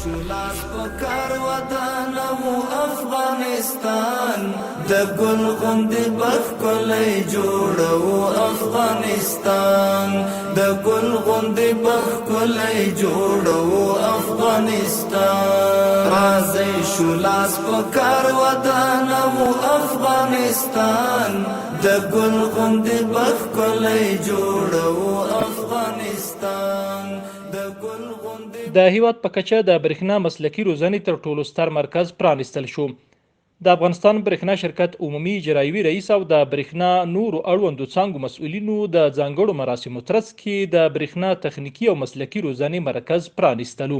شولاس پکار وطن و افغانستان د ګل غوندې بخکلی جوړو افغانستان د ګل غوندې بخکلی جوړو افغانستان راځئ شولاس پکار وطن و افغانستان د ګل غوندې بخکلی جوړو افغانستان د هیواد په کچه د برېښنا مسلکي روزنې تر ټولو ستر مرکز پرانیستل شو. د افغانستان برېښنا شرکت عمومي اجرایوي رئیس او د برېښنا نورو اړوندو څانګو مسؤلینو د ځانګړو مراسمو ترڅ کې د برېښنا تخنیکي او مسلکي روزنې مرکز پرانیستلو.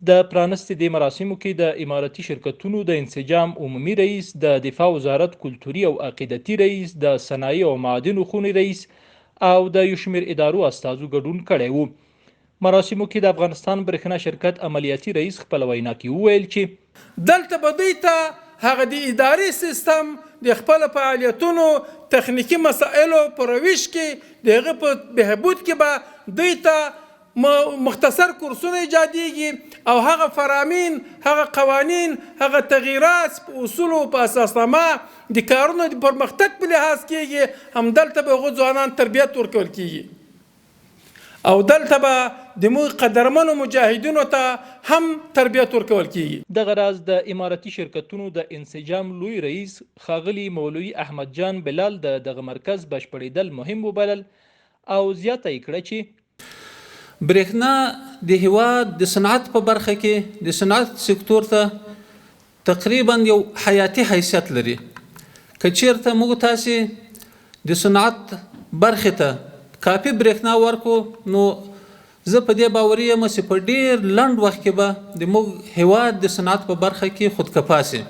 د پرانستې د مراسمو کې د اماراتي شرکتونو د انسجام عمومي رئیس، د دفاع وزارت کلتوري او عقیدتي رئیس، د صنایع او معادنو خونې رئیس او د یو شمېر ادارو استازو ګډون کړی و. مراسمو کې د افغانستان برېښنا شرکت عملیاتي رئیس خپل وینا کې وویل چې دلته به دوی ته هغه د اداري سیستم د خپل فعالیتونو تخنیکي مسایلو په روش کې د هغه په بهبود کې به دوی ته مختصر کورسونه ایجادیږي او هغه فرامین، هغه قوانین، هغه تغییرات په اصولو په اساسنامه د کارونو د پرمختګ په لحاظ کېږي. همدلته به هغو ځوانان تربیت ورکول کېږي او دلته به د موږ قدرمنو مجاهدینو ته هم تربیت ورکول کېږي. دغه راز د اماراتي شرکتونو د انسجام لوی رئیس ښاغلي مولوي احمد جان بلال د دغه مرکز بشپړېدل مهم وبلل او زیاته یې کړه چې برېښنا د هیواد د صنعت په برخه کې د صنعت سکتور ته تقریبا یو حیاتي حیثیت لري. که چیرته موږ تاسې د صنعت برخې ته کافي برېښنا ورکو نو زه په دې باوري یم چې په ډېر لنډ وخت کې به د موږ هیواد د صنعت په برخه کې خودکفا شي.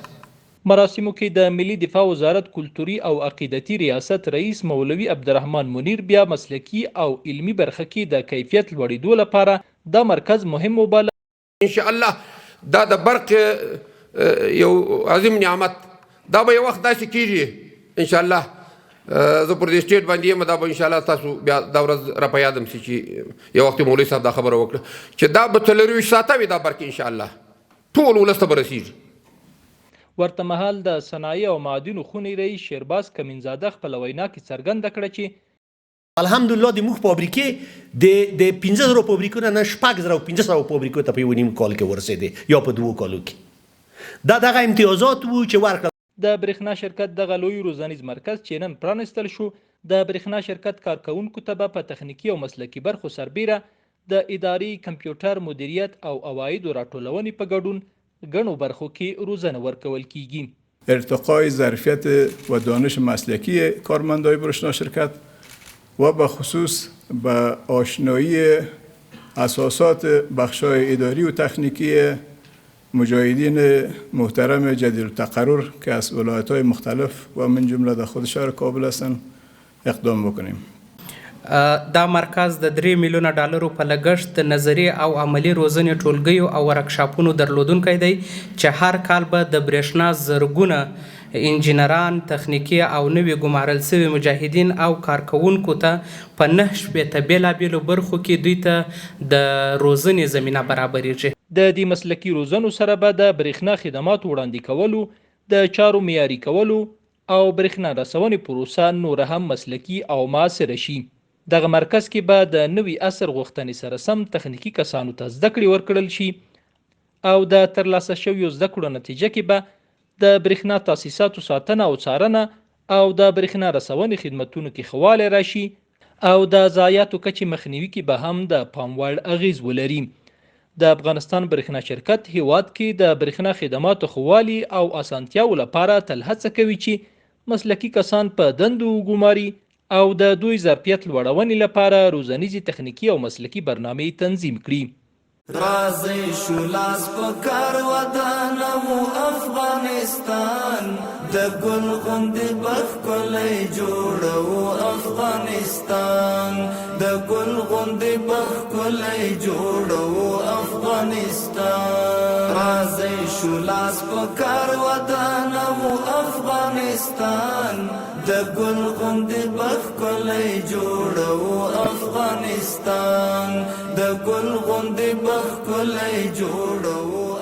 مراسمو کې د ملي دفاع وزارت کلتوري او عقیدتي ریاست رئیس مولوي عبدالرحمن منیر بیا مسلکي او علمي برخه کې د کیفیت لوړېدو لپاره دا مرکز مهم وباله. ان شاء الله دا د برق یو عظیم نعمت دا به یو وخت داسې کېږي ان شاء الله. زه پر دې سټیټ باندې یم دا به انشاءالله تاسو بیا دا ورځ را په یادم سي چې یو وخت مولوي صاحب دا خبره وکړه چې دا به 24 ساعته وي دا برق انشاءالله ټول ولس ته به رسېږي. ورته مهال د صنایع او معادنو خونې رئیس شیرباز کمینزاده خپل وینا کې څرګنده کړه چې الحمدلله د موږ فابریکې د 15,000 فابریکو نه 6,500 فابریکو ته په یو نیم کال کې ورسېدې یا په 2 کالو کې. دا دغه امتیازات وو چې ورکړل. د برېښنا شرکت دغه لوی روزنیز مرکز چې نن پرانستل شو د برېښنا شرکت کارکونکو ته به په تخنیکي او مسلکي برخو سربیره د اداري کمپیوټر مدیریت او عوایدو راټولونې په ګډون ګڼو برخو کې روزنه ورکول کیږي. ارتقای ظرفیت و دانش مسلکی کارمندای برېښنا شرکت و به خصوص به آشنایی اساسات بخش‌های اداری و تکنیکی مجاهدین محترم جدید التقرر که از ولایت‌های مختلف و من جمله در خود شهر کابل هستند اقدام بکنیم. دا مرکز د 3 میلیونه ډالرو په لګښت د نظري او عملی روزنې ټولګیو او ورکشاپونو درلودونکی دی چې هر کال به د برېښنا زرګونه انجینران، تخنیکي او نوي ګمارل شوي مجاهدین او کارکوونکو ته په 9 بېلابېلو برخو کې دوی ته د روزنې زمینه برابریږي. د دې مسلکي روزنو سره به د برېښنا خدماتو وړاندې کولو، د چارو معیاري کولو او برېښنا رسونې پروسه نوره هم مسلکي او معاصره شي. دغه مرکز کې به د نوي عصر غوښتنې سره سم تخنیکي کسانو ته زده کړې ورکړل شي او د ترلاسه شویو زده کړو نتیجه کې به د برېښنا تاسیساتو ساتنه او څارنه او د برېښنا رسونې خدمتونو کې ښه والی راشي او د ضایعاتو کچې مخنیوي کې به هم د پام وړ اغیز ولري. د افغانستان برېښنا شرکت هیواد کې د برېښنا خدماتو ښه والي او اسانتیاو لپاره تل هڅه کوي چې مسلکي کسان په دندو وګماري او د دوی ظرفیت لوړونې لپاره روزنیزې تخنیکي او مسلکي برنامې تنظیم کړي. راځئ شولاس پکار وطن و افغانستان د ګل غوندې بخکلی جوړو افغانستان د ګل غوندې بخکلی جوړو افغانستان راځئ راځي شو لاس په کار ودان او افغانستان د ګل غوندې بښکلی جوړو افغانستان د ګل غوندې بښکلی جوړو